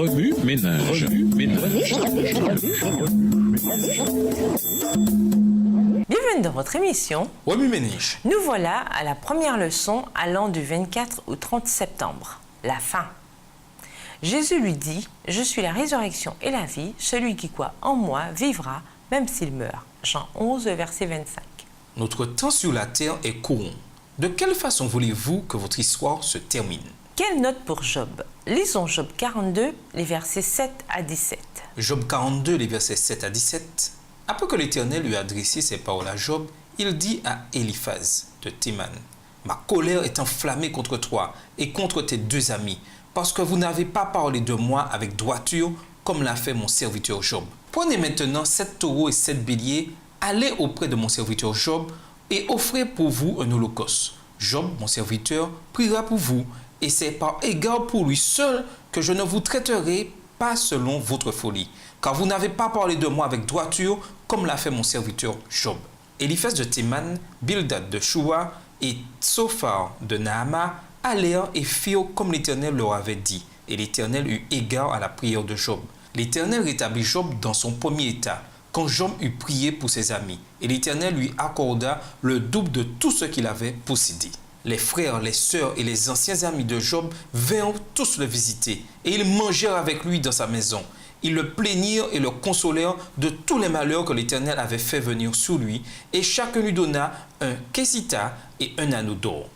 Remue-ménage. Bienvenue dans votre émission Remue-ménage. Nous voilà à la première leçon allant du 24 au 30 septembre, la fin. Jésus lui dit, « Je suis la résurrection et la vie, celui qui croit en moi vivra, même s'il meurt. » Jean 11, verset 25. Notre temps sur la terre est court. De quelle façon voulez-vous que votre histoire se termine? Quelle note pour Job? Lisons Job 42, les versets 7 à 17. Job 42, les versets 7 à 17. Après que l'Éternel lui a adressé ces paroles à Job, il dit à Éliphaz de Théman, « Ma colère est enflammée contre toi et contre tes deux amis, parce que vous n'avez pas parlé de moi avec droiture, comme l'a fait mon serviteur Job. Prenez maintenant 7 taureaux et 7 béliers, allez auprès de mon serviteur Job et offrez pour vous un holocauste. Job, mon serviteur, priera pour vous, et c'est par égard pour lui seul que je ne vous traiterai pas selon votre folie, car vous n'avez pas parlé de moi avec droiture, comme l'a fait mon serviteur Job. » Éliphaz de Théman, Bildad de Shua et Tsophar de Naama allèrent et firent comme l'Éternel leur avait dit, et l'Éternel eut égard à la prière de Job. L'Éternel rétablit Job dans son premier état, quand Job eut prié pour ses amis, et l'Éternel lui accorda le double de tout ce qu'il avait possédé. Les frères, les sœurs et les anciens amis de Job vinrent tous le visiter, et ils mangèrent avec lui dans sa maison. Ils le plaignirent et le consolèrent de tous les malheurs que l'Éternel avait fait venir sur lui, et chacun lui donna un késita et un anneau d'or.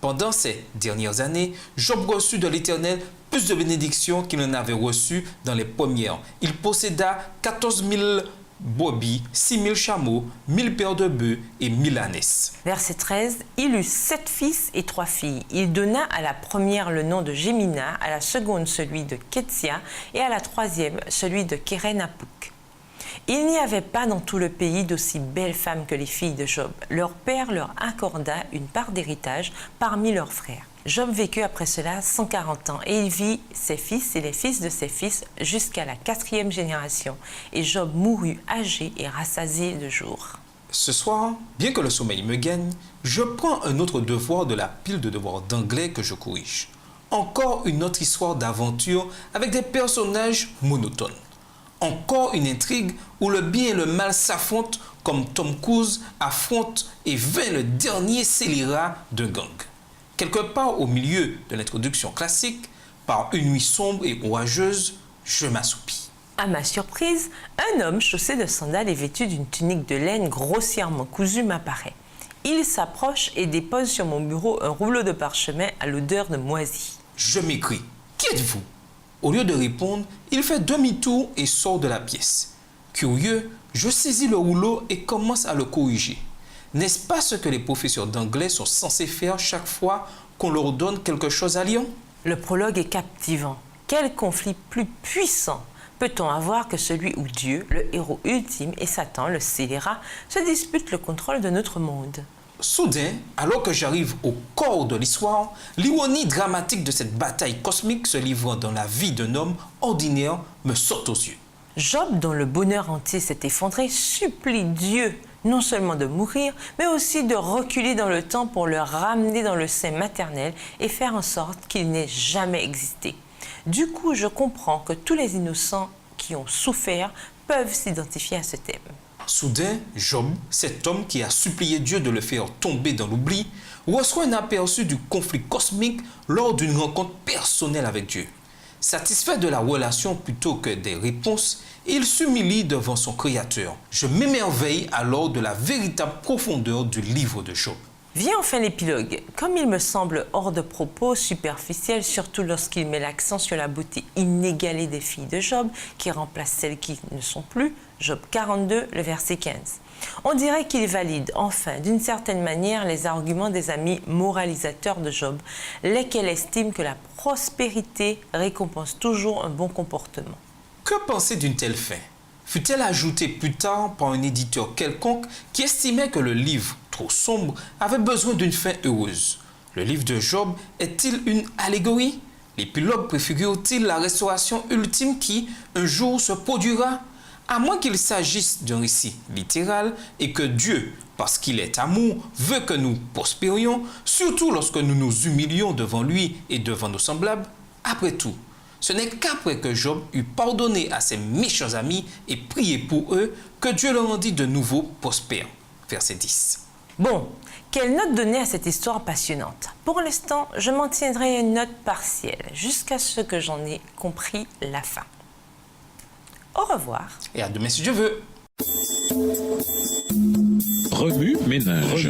Pendant ces dernières années, Job reçut de l'Éternel plus de bénédictions qu'il n'en avait reçues dans les premières. Il posséda 14 000 brebis, 6 000 chameaux, 1000 paires de bœufs et 1000 ânesses. Verset 13, il eut 7 fils et 3 filles. Il donna à la première le nom de Gémina, à la seconde celui de Kétia et à la troisième celui de Kérénapouk. Il n'y avait pas dans tout le pays d'aussi belles femmes que les filles de Job. Leur père leur accorda une part d'héritage parmi leurs frères. Job vécut après cela 140 ans et il vit ses fils et les fils de ses fils jusqu'à la 4e génération. Et Job mourut âgé et rassasié de jours. Ce soir, bien que le sommeil me gagne, je prends un autre devoir de la pile de devoirs d'anglais que je corrige. Encore une autre histoire d'aventure avec des personnages monotones. Encore une intrigue où le bien et le mal s'affrontent comme Tom Cruise affronte et vainc le dernier scélérat d'un gang. Quelque part au milieu de l'introduction classique, par une nuit sombre et orageuse, je m'assoupis. À ma surprise, un homme chaussé de sandales et vêtu d'une tunique de laine grossièrement cousue m'apparaît. Il s'approche et dépose sur mon bureau un rouleau de parchemin à l'odeur de moisi. Je m'écrie, « Qui êtes-vous » Au lieu de répondre, il fait demi-tour et sort de la pièce. Curieux, je saisis le rouleau et commence à le corriger. N'est-ce pas ce que les professeurs d'anglais sont censés faire chaque fois qu'on leur donne quelque chose à lire? Le prologue est captivant. Quel conflit plus puissant peut-on avoir que celui où Dieu, le héros ultime, et Satan, le scélérat, se disputent le contrôle de notre monde? Soudain, alors que j'arrive au corps de l'histoire, l'ironie dramatique de cette bataille cosmique se livrant dans la vie d'un homme ordinaire me saute aux yeux. Job, dont le bonheur entier s'est effondré, supplie Dieu non seulement de mourir, mais aussi de reculer dans le temps pour le ramener dans le sein maternel et faire en sorte qu'il n'ait jamais existé. Du coup, je comprends que tous les innocents qui ont souffert peuvent s'identifier à ce thème. Soudain, Job, cet homme qui a supplié Dieu de le faire tomber dans l'oubli, reçoit un aperçu du conflit cosmique lors d'une rencontre personnelle avec Dieu. Satisfait de la relation plutôt que des réponses, il s'humilie devant son Créateur. Je m'émerveille alors de la véritable profondeur du livre de Job. Vient enfin l'épilogue. Comme il me semble hors de propos, superficiel, surtout lorsqu'il met l'accent sur la beauté inégalée des filles de Job, qui remplacent celles qui ne sont plus, Job 42, le verset 15. On dirait qu'il valide enfin, d'une certaine manière, les arguments des amis moralisateurs de Job, lesquels estiment que la prospérité récompense toujours un bon comportement. Que penser d'une telle fin? Fut-elle ajoutée plus tard par un éditeur quelconque qui estimait que le livre, trop sombre, avait besoin d'une fin heureuse? Le livre de Job est-il une allégorie? L'épilogue préfigure-t-il la restauration ultime qui, un jour, se produira? À moins qu'il s'agisse d'un récit littéral et que Dieu, parce qu'il est amour, veut que nous prospérions, surtout lorsque nous nous humilions devant lui et devant nos semblables. Après tout, Ce n'est qu'après que Job eut pardonné à ses méchants amis et prié pour eux que Dieu le rendit de nouveau prospère. Verset 10. Bon, quelle note donner à cette histoire passionnante? Pour l'instant, je m'en tiendrai à une note partielle, jusqu'à ce que j'en ai compris la fin. Au revoir. Et à demain si Dieu veut. Remue ménage.